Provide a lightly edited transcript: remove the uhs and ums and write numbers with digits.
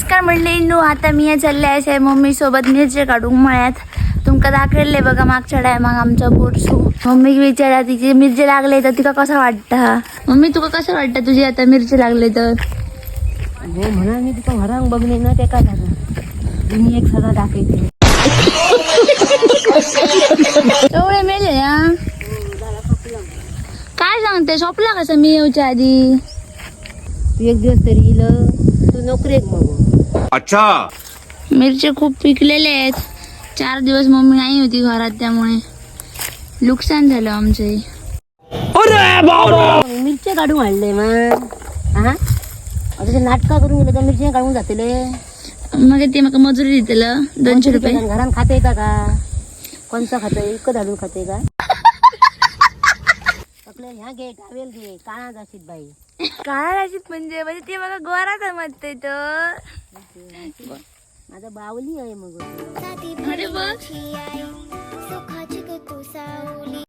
नमस्कार मंडळींनो, आता मी चालले आहे मम्मी सोबत मिरची काढून मळ्यात. तुमका दाखवले बघा मागच्या टायमाक आमचा पोरसू. मम्मी विचारा तिची मिरची लागले तर तिका कसं वाटतं. मम्मी तुका कसं वाटतं तुझी आता मिरची लागले तर? हो म्हणा, मी तुका घरांग बघणे ना ते काय झालं मी एक सदा दाखवते. एवढे मेले या काय सांगते? शॉपला कसं मी येऊच्या आधी तू एक दिवस तरी येईल, तू नोकरीक बघू. अच्छा, मिरची खूप पिकलेले आहेत. 4 दिवस मम्मी नाही होती घरात, त्यामुळे नुकसान झालं आमचे. मिरच्या काढून आणले मग हा आता ते नाटका करून गेले तर मिरच्या काढून जातले. मग ते मग मजुरी देतलं 200 रुपये. घरात खाते का कोणचं खाते? इतकं झाडून खाते का? आपलं ह्या घे, टावेल घे, काळा जाशीत बाई. काळा राशीत म्हणजे ते बघा गोरा समजते तर. माझा बावली आहे मग. अरे बघ